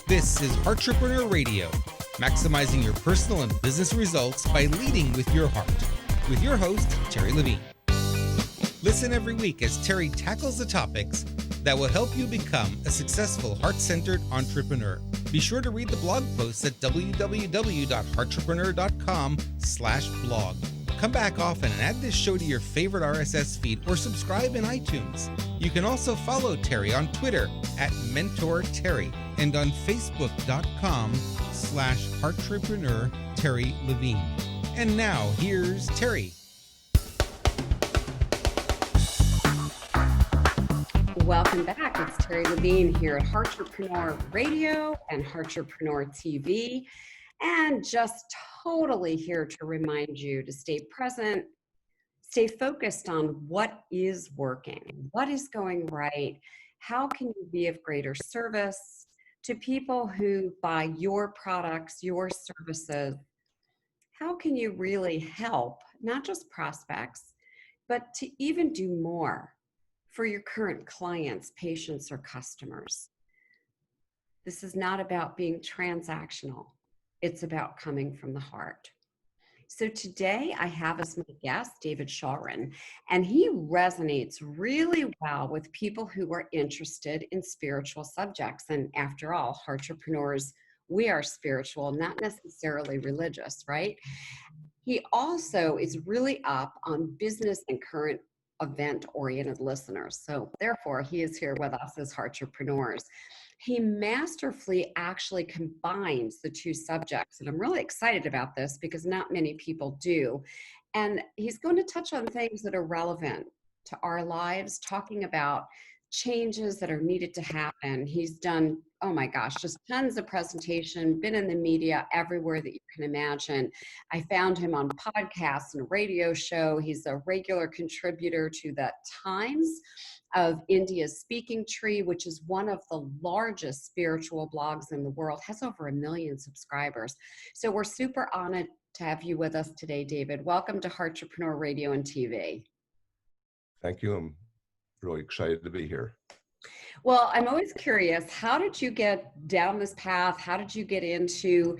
This is Heart-repreneur Radio, maximizing your personal and business results by leading with your heart. With your host, Terri Levine. Listen every week as Terri tackles the topics that will help you become a successful heart-centered entrepreneur. Be sure to read the blog posts at www.heartrepreneur.com/blog. Come back often and add this show to your favorite RSS feed or subscribe in iTunes. You can also follow Terri on Twitter at MentorTerri and on Facebook.com/Heart-repreneur Terri Levine. And now here's Terri. Welcome back. It's Terri Levine here at Heart-repreneur Radio and Heart-repreneur TV. And just totally here to remind you to stay present, stay focused on what is working, what is going right, how can you be of greater service to people who buy your products, your services. How can you really help, not just prospects, but to even do more for your current clients, patients, or customers? This is not about being transactional. It's about coming from the heart. So today I have as my guest David Schwerin, and he resonates really well with people who are interested in spiritual subjects. And after all, heart-repreneurs, we are spiritual, not necessarily religious, right? He also is really up on business and current event-oriented listeners. So therefore, he is here with us as heart-repreneurs. He masterfully actually combines the two subjects, and I'm really excited about this because not many people do. And he's going to touch on things that are relevant to our lives, talking about changes that are needed to happen. He's done, oh my gosh, just tons of presentation, been in the media everywhere that you can imagine. I found him on podcasts and a radio show. He's a regular contributor to the Times of India's Speaking Tree, which is one of the largest spiritual blogs in the world, has over 1 million subscribers. So we're super honored to have you with us today, David. Welcome to Heart-repreneur Radio and TV. Thank you. I'm really excited to be here. Well, I'm always curious, how did you get down this path? How did you get into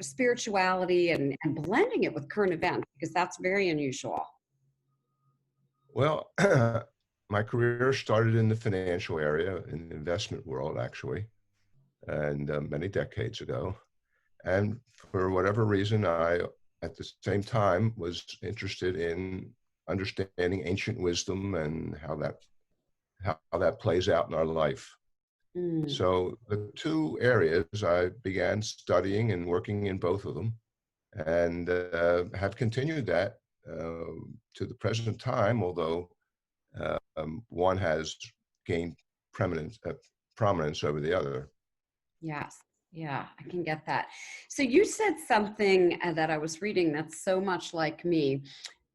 spirituality and blending it with current events? Because that's very unusual. Well, my career started in the financial area, in the investment world, actually, and many decades ago. And for whatever reason, I, at the same time, was interested in understanding ancient wisdom and how that plays out in our life. So the two areas, I began studying and working in both of them, and have continued that to the present time, although one has gained prominence over the other. Yes. Yeah, I can get that. So you said something that I was reading that's so much like me.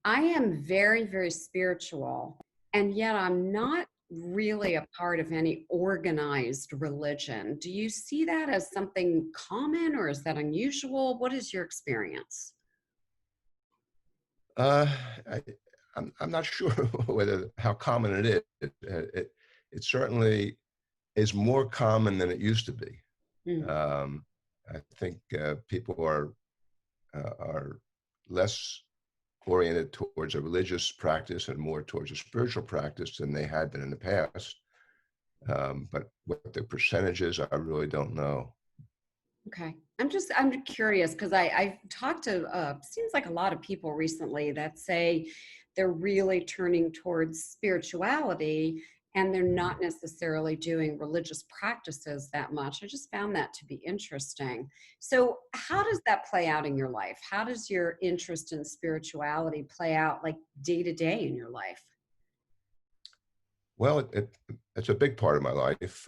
I am very, very spiritual, and yet I'm not really a part of any organized religion. Do you see that as something common, or is that unusual? What is your experience? I'm not sure how common it is. It certainly is more common than it used to be. I think people are less oriented towards a religious practice and more towards a spiritual practice than they had been in the past. But what the percentage is, I really don't know. Okay. I'm curious because I've talked to, seems like a lot of people recently that say they're really turning towards spirituality and they're not necessarily doing religious practices that much. I just found that to be interesting. So how does that play out in your life? How does your interest in spirituality play out like day to day in your life? Well, it's a big part of my life,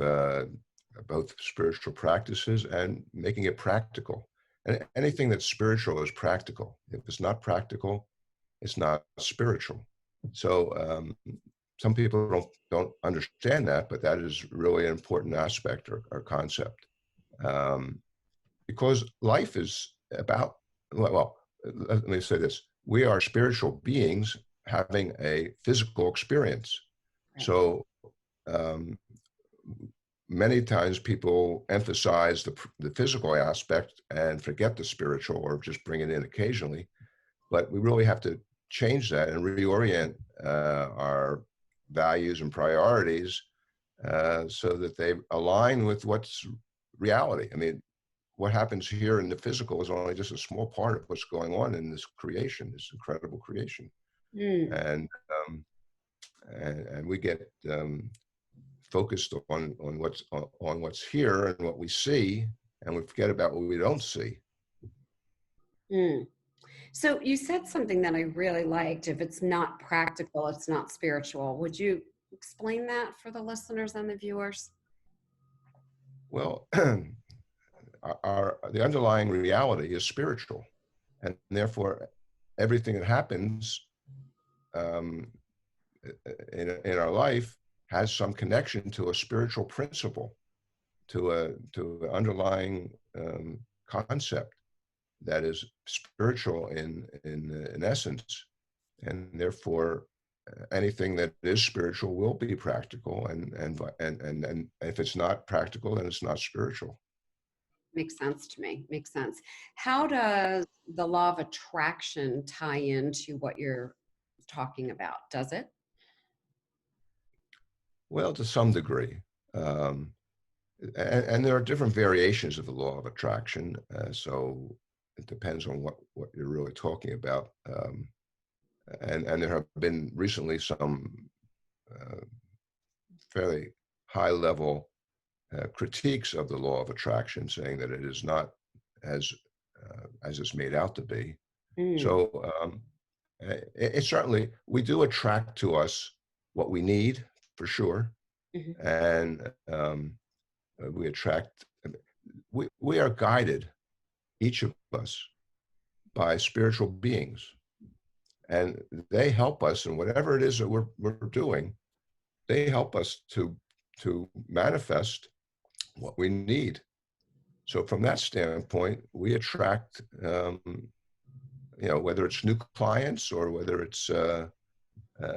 both spiritual practices and making it practical. And anything that's spiritual is practical. If it's not practical, it's not spiritual. So some people don't understand that, but that is really an important aspect or concept. Because life is about, well, let me say this. We are spiritual beings having a physical experience. Right. So many times people emphasize the physical aspect and forget the spiritual, or just bring it in occasionally. But we really have to change that and reorient our values and priorities so that they align with what's reality. I mean, what happens here in the physical is only just a small part of what's going on in this creation, this incredible creation. Mm. And and we get focused on what's here and what we see, and we forget about what we don't see. Mm. So you said something that I really liked. If it's not practical, it's not spiritual. Would you explain that for the listeners and the viewers? Well, the underlying reality is spiritual, and therefore everything that happens um, in our life has some connection to a spiritual principle, to an underlying concept that is spiritual in essence, and therefore anything that is spiritual will be practical, and if it's not practical, then it's not spiritual. Makes sense to me. Makes sense. How does the law of attraction tie into what you're talking about? Does it? Well, to some degree. Um, and there are different variations of the law of attraction. So it depends on what you're really talking about. And there have been recently some uh, fairly high level critiques of the law of attraction, saying that it is not as it's made out to be. Mm. So it certainly, we do attract to us what we need, for sure. Mhm. And we attract, we are guided, each of us, by spiritual beings, and they help us in whatever it is that we're doing. They help us to manifest what we need. So from that standpoint, we attract, whether it's new clients, or whether it's a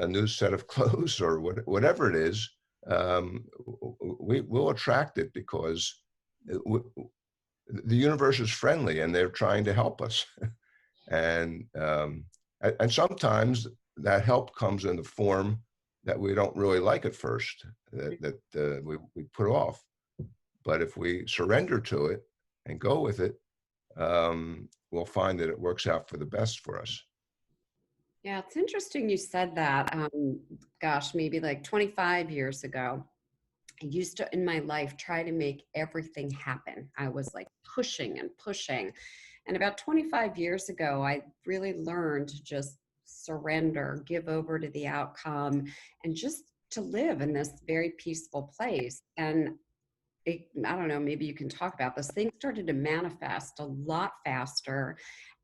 new set of clothes, or whatever it is, we will attract it, because the universe is friendly and they're trying to help us. and and sometimes that help comes in the form that we don't really like at first, that we put off. But if we surrender to it and go with it, we'll find that it works out for the best for us. Yeah, it's interesting you said that. Gosh, maybe like 25 years ago, I used to, in my life, try to make everything happen. I was like pushing and pushing. And about 25 years ago, I really learned to just surrender, give over to the outcome, and just to live in this very peaceful place. And I don't know, maybe you can talk about this. Things started to manifest a lot faster,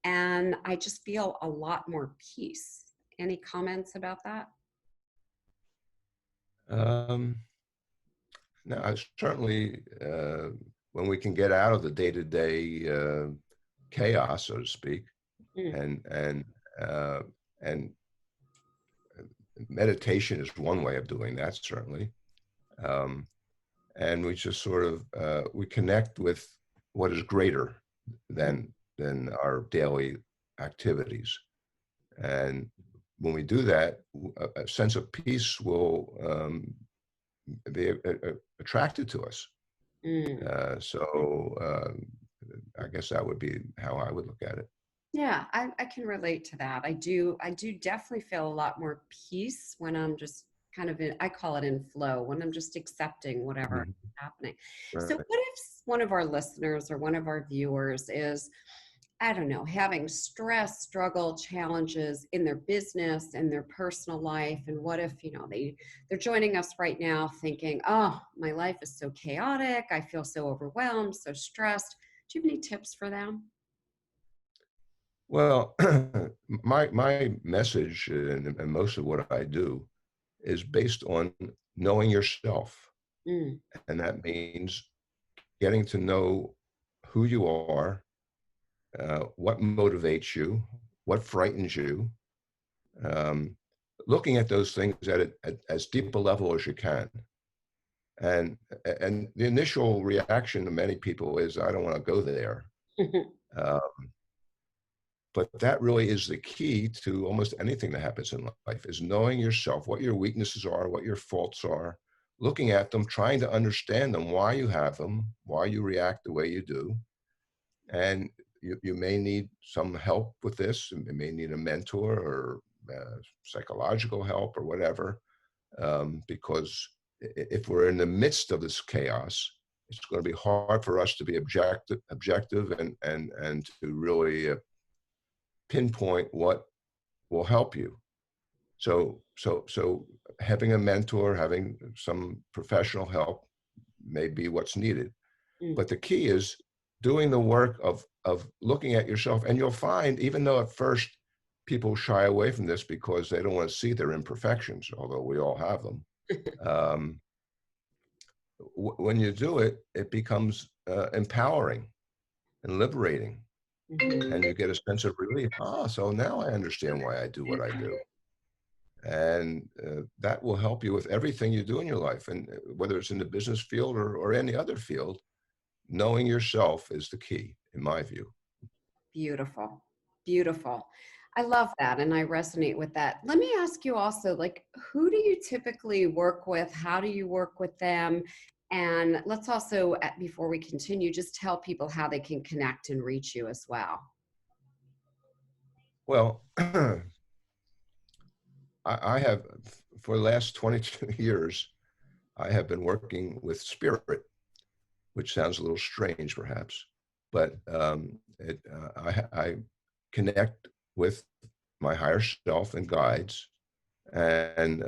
and I just feel a lot more peace. Any comments about that? Um, no, certainly when we can get out of the day-to-day chaos, so to speak, Mm. and uh, and meditation is one way of doing that, certainly. Um, and we just sort of we connect with what is greater than our daily activities. And when we do that, a sense of peace will be attracted to us. Mm. I guess that would be how I would look at it. Yeah, I can relate to that. I do definitely feel a lot more peace when I'm just kind of in, I call it in flow, when I'm just accepting whatever Mhm. is happening. So Right. what if one of our listeners or one of our viewers is, I don't know, having stress, struggle, challenges in their business and their personal life? And what if, they're joining us right now thinking, oh, my life is so chaotic. I feel so overwhelmed, so stressed. Do you have any tips for them? Well, my message and most of what I do is based on knowing yourself, Mm. and that means getting to know who you are, what motivates you, what frightens you, um, looking at those things at as deep a level as you can, And and the initial reaction to many people is, I don't want to go there. Uh, but that really is the key to almost anything that happens in life, is knowing yourself, what your weaknesses are, what your faults are, looking at them, trying to understand them, why you have them, why you react the way you do. And you may need some help with this. You may need a mentor or psychological help or whatever, because if we're in the midst of this chaos, it's going to be hard for us to be objective and to really pinpoint what will help you. So having a mentor, having some professional help may be what's needed. Mm. But the key is doing the work of looking at yourself. And you'll find, even though at first people shy away from this because they don't want to see their imperfections, although we all have them, when you do it, it becomes empowering and liberating. Mhm. And you get a sense of relief. Ah, so now I understand why I do what I do. And that will help you with everything you do in your life. And whether it's in the business field or any other field, knowing yourself is the key, in my view. Beautiful. Beautiful. I love that. And I resonate with that. Let me ask you also, like, who do you typically work with? How do you work with them? And let's also, before we continue, just tell people how they can connect and reach you as well. Well, I have, for the last 22 years, I have been working with spirit, which sounds a little strange perhaps, but I connect with my higher self and guides, and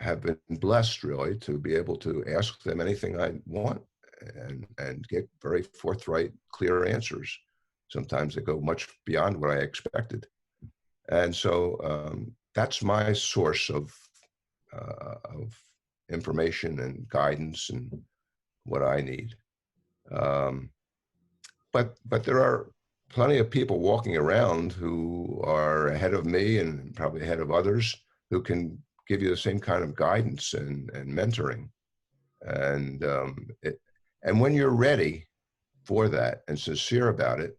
have been blessed really to be able to ask them anything I want and get very forthright, clear answers. Sometimes they go much beyond what I expected. And so that's my source of information and guidance and what I need. But there are plenty of people walking around who are ahead of me and probably ahead of others who can give you the same kind of guidance and mentoring. And and when you're ready for that and sincere about it,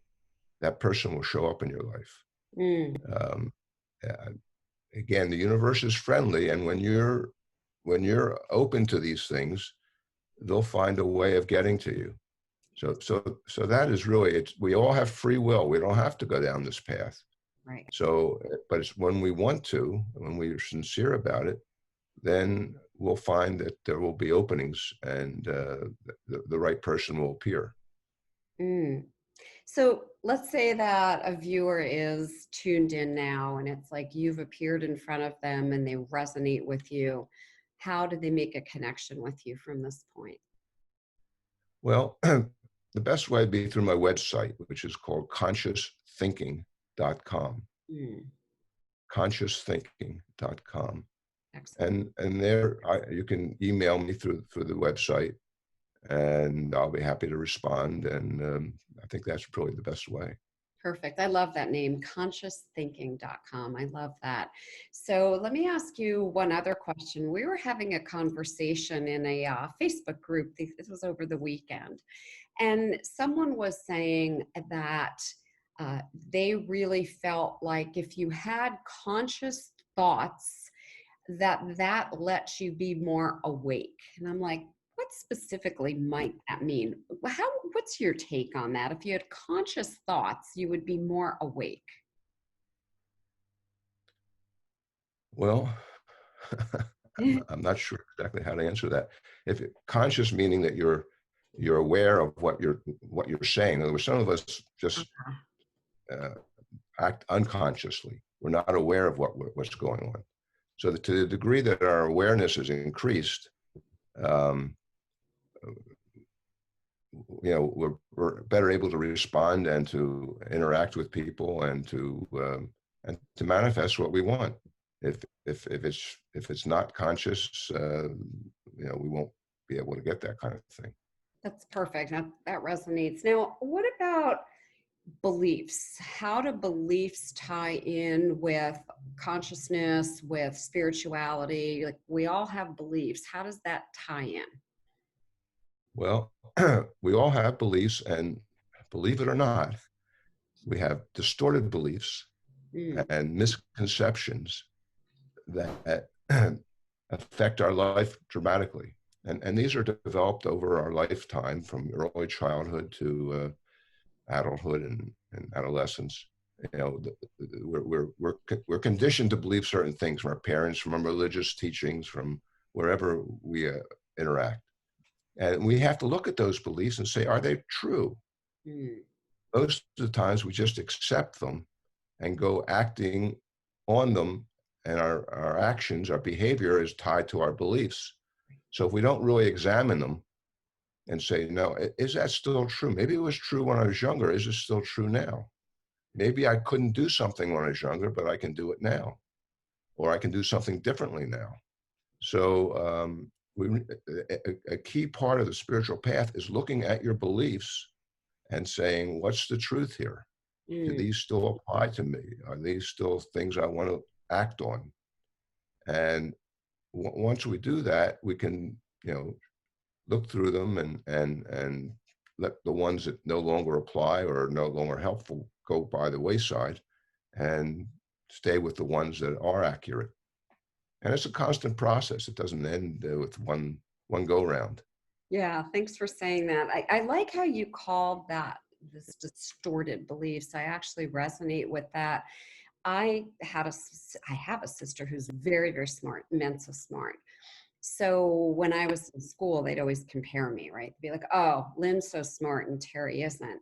that person will show up in your life. Mm. Um, uh, Again, the universe is friendly, and when you're open to these things, they'll find a way of getting to you. So that is really, we all have free will. We don't have to go down this path. Right. So, but it's when we want to, when we're sincere about it, then we'll find that there will be openings, and the right person will appear. Mm. So let's say that a viewer is tuned in now and it's like you've appeared in front of them and they resonate with you. How do they make a connection with you from this point? Well, the best way would be through my website, which is called consciousthinking.com. Mm. Consciousthinking.com. Excellent. And there you can email me through the website, and I'll be happy to respond. And I think that's probably the best way. Perfect. I love that name, consciousthinking.com. I love that. So let me ask you one other question. We were having a conversation in a Facebook group. This was over the weekend. And someone was saying that they really felt like if you had conscious thoughts, that lets you be more awake. And I'm like, what specifically might that mean? What's your take on that? If you had conscious thoughts, you would be more awake. Well, I'm not sure exactly how to answer that. If conscious meaning that you're aware of what you're saying. In other words, some of us just act unconsciously. We're not aware of what's going on. So that to the degree that our awareness is increased, we're better able to respond and to interact with people and to manifest what we want. If it's not conscious, we won't be able to get that kind of thing. That's perfect. That resonates. Now, what about beliefs. How do beliefs tie in with consciousness, with spirituality? Like we all have beliefs. How does that tie in? Well, we all have beliefs, and believe it or not, we have distorted beliefs Mm, and misconceptions that affect our life dramatically. And these are developed over our lifetime from early childhood to adulthood and adolescence. You know, we're conditioned to believe certain things from our parents, from our religious teachings, from wherever we interact. And we have to look at those beliefs and say, are they true? mm, Most of the times we just accept them and go acting on them, and our actions, our behavior is tied to our beliefs. So if we don't really examine them and say, no, is that still true? Maybe it was true when I was younger. Is it still true now? Maybe I couldn't do something when I was younger, but I can do it now, or I can do something differently now. So a key part of the spiritual path is looking at your beliefs and saying, what's the truth here? Do mm. these still apply to me? Are these still things I want to act on? And once we do that, we can, look through them and let the ones that no longer apply or are no longer helpful go by the wayside, and stay with the ones that are accurate. And it's a constant process. It doesn't end with one go round. Yeah, thanks for saying that. I like how you called that this distorted beliefs. I actually resonate with that. I have a sister who's very, very smart, Mensa smart. So when I was in school, they'd always compare me, right? They'd be like, oh, Lynn's so smart and Terry isn't.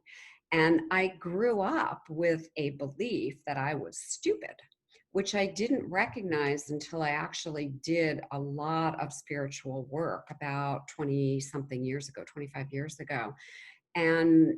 And I grew up with a belief that I was stupid, which I didn't recognize until I actually did a lot of spiritual work about 20 something years ago, 25 years ago. And,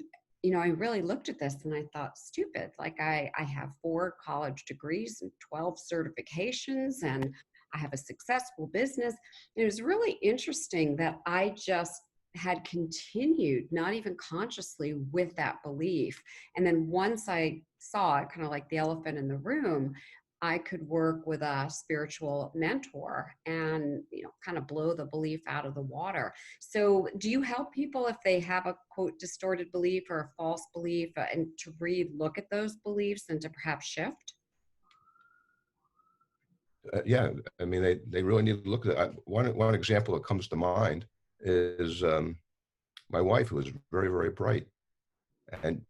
I really looked at this and I thought, stupid. Like I have 4 college degrees and 12 certifications, and I have a successful business. And it was really interesting that I just had continued, not even consciously, with that belief. And then once I saw it, kind of like the elephant in the room, I could work with a spiritual mentor and, kind of blow the belief out of the water. So, do you help people if they have a quote distorted belief or a false belief, and to look at those beliefs and to perhaps shift? Yeah, I mean, they really need to look at that. One example that comes to mind is my wife, who was very, very bright. And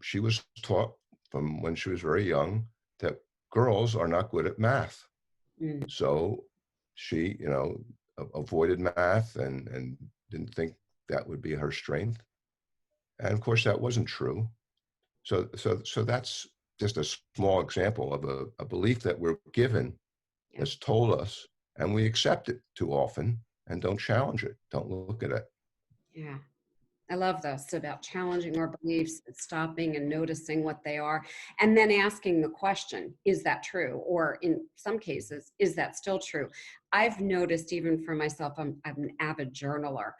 she was taught from when she was very young that girls are not good at math. Mm, So she, avoided math and didn't think that would be her strength. And of course, that wasn't true. So that's just a small example of a belief that we're given yeah, that's told us, and we accept it too often and don't challenge it, don't look at it. yeah. I love this about challenging our beliefs and stopping and noticing what they are, and then asking the question, is that true? Or in some cases, is that still true? I've noticed even for myself, I'm an avid journaler.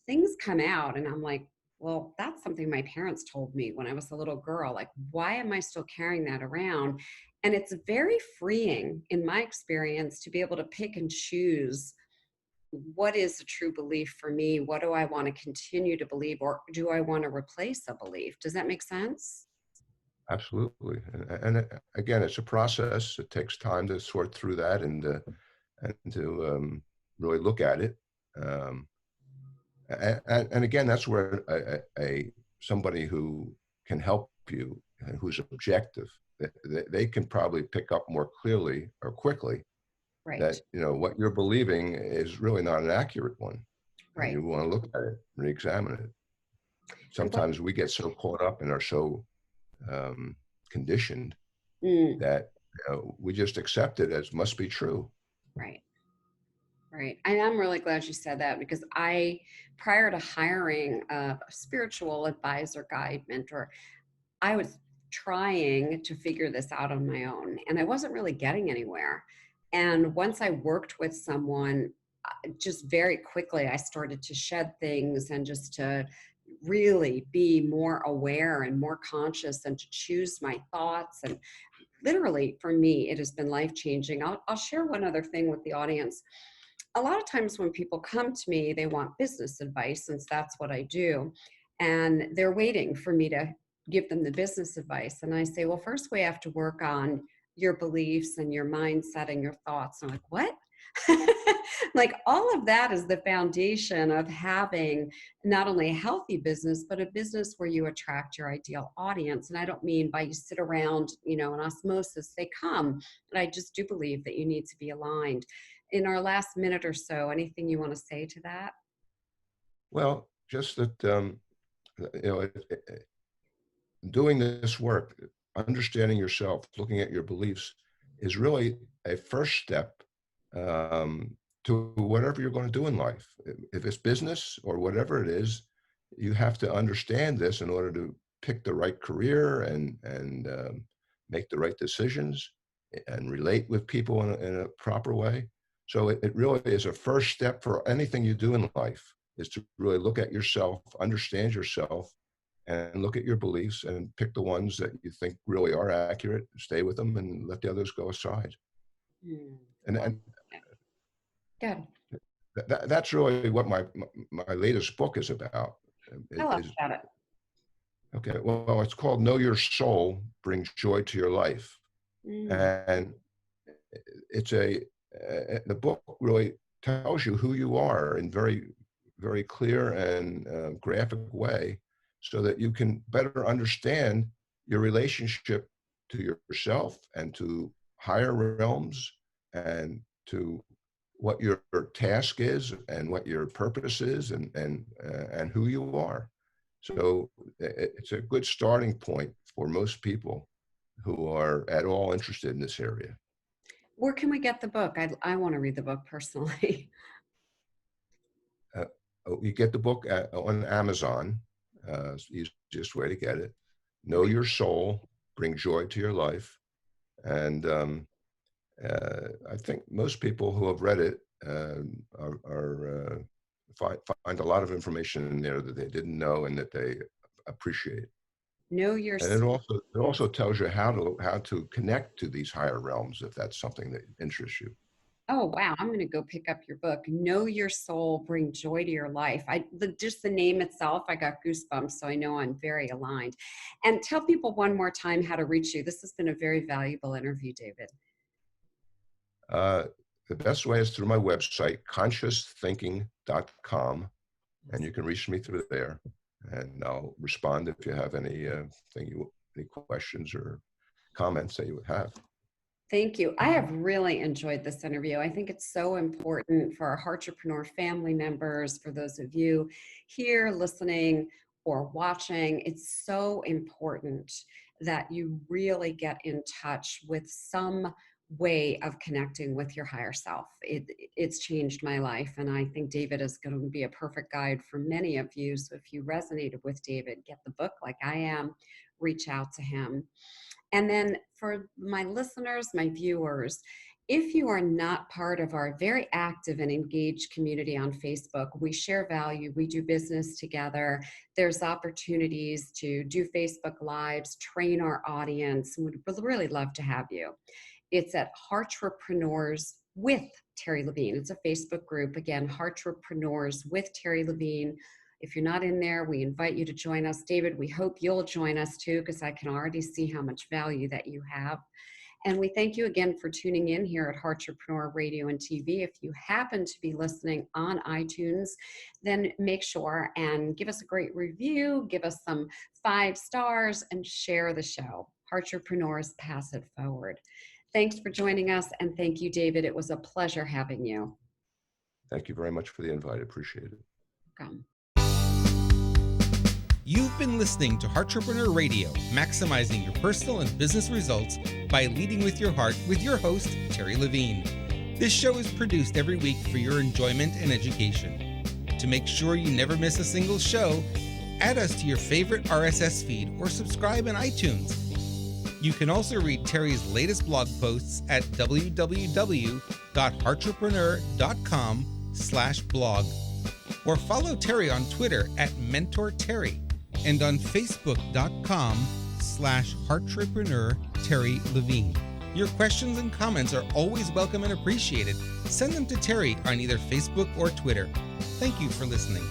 Things come out and I'm like, well, that's something my parents told me when I was a little girl. Like, why am I still carrying that around? And it's very freeing in my experience to be able to pick and choose what is a true belief for me? What do I want to continue to believe, or do I want to replace a belief? Does that make sense? Absolutely. And again, it's a process. It takes time to sort through that and to really look at it. Um, and again, that's where somebody who can help you, who's objective, they can probably pick up more clearly or quickly Right, that what you're believing is really not an accurate one, and right. you want to look at it, re-examine it. And what, Sometimes we get so caught up and are so um, conditioned mm, that we just accept it as must be true. right, right. And I'm really glad you said that because prior to hiring a spiritual advisor, guide, mentor, I was trying to figure this out on my own and I wasn't really getting anywhere. And once I worked with someone, just very quickly, I started to shed things and just to really be more aware and more conscious and to choose my thoughts. And literally for me, it has been life-changing. I'll share one other thing with the audience. A lot of times when people come to me, they want business advice, since that's what I do. And they're waiting for me to give them the business advice. And I say, well, first we have to work on your beliefs and your mindset and your thoughts. And I'm like, what? Like, all of that is the foundation of having not only a healthy business, but a business where you attract your ideal audience. And I don't mean by you sit around, in osmosis, they come. But I just do believe that you need to be aligned. In our last minute or so, anything you want to say to that? Well, just that, doing this work, understanding yourself, looking at your beliefs is really a first step to whatever you're going to do in life. If it's business or whatever it is, you have to understand this in order to pick the right career and make the right decisions and relate with people in a proper way. So it really is a first step for anything you do in life, is to really look at yourself, understand yourself, and look at your beliefs and pick the ones that you think really are accurate, stay with them, and let the others go aside. And Good. that's really what my latest book is about. Tell us about it. Okay, well, it's called Know Your Soul Brings Joy to Your Life. And it's the book really tells you who you are in very, very clear and graphic way, so that you can better understand your relationship to yourself and to higher realms and to what your task is and what your purpose is and who you are. So it's a good starting point for most people who are at all interested in this area. Where can we get the book? I want to read the book personally. You get the book on Amazon. It's the easiest way to get it. Know Your Soul, Bring Joy to Your Life. And I think most people who have read it find a lot of information in there that they didn't know and that they appreciate. Know Your And it also tells you how to connect to these higher realms, if that's something that interests you. Oh, wow. I'm going to go pick up your book. Know Your Soul, Bring Joy to Your Life. Just the name itself, I got goosebumps, so I know I'm very aligned. And tell people one more time how to reach you. This has been a very valuable interview, David. The best way is through my website, consciousthinking.com, and you can reach me through there, and I'll respond if you have any questions or comments that you would have. Thank you. I have really enjoyed this interview. I think it's so important for our Heart-repreneur family members, for those of you here listening or watching. It's so important that you really get in touch with some way of connecting with your higher self. It's changed my life, and I think David is going to be a perfect guide for many of you. So if you resonated with David, get the book like I am, reach out to him. And then for my listeners, my viewers, if you are not part of our very active and engaged community on Facebook, we share value, we do business together. There's opportunities to do Facebook Lives, train our audience, and we'd really love to have you. It's at Heart-repreneurs with Terri Levine. It's a Facebook group. Again, Heart-repreneurs with Terri Levine. If you're not in there, we invite you to join us. David, we hope you'll join us too, because I can already see how much value that you have. And we thank you again for tuning in here at Heart-repreneur Radio and TV. If you happen to be listening on iTunes, then make sure and give us a great review, give us some 5 stars, and share the show. Heart-repreneurs, pass it forward. Thanks for joining us, and thank you, David. It was a pleasure having you. Thank you very much for the invite. I appreciate it. Welcome. You've been listening to Heart-repreneur Radio, maximizing your personal and business results by leading with your heart, with your host, Terri Levine. This show is produced every week for your enjoyment and education. To make sure you never miss a single show, add us to your favorite RSS feed or subscribe in iTunes. You can also read Terri's latest blog posts at www.heartrepreneur.com/blog. Or follow Terri on Twitter at MentorTerri and on Facebook.com/Heart-repreneur Terri Levine. Your questions and comments are always welcome and appreciated. Send them to Terri on either Facebook or Twitter. Thank you for listening.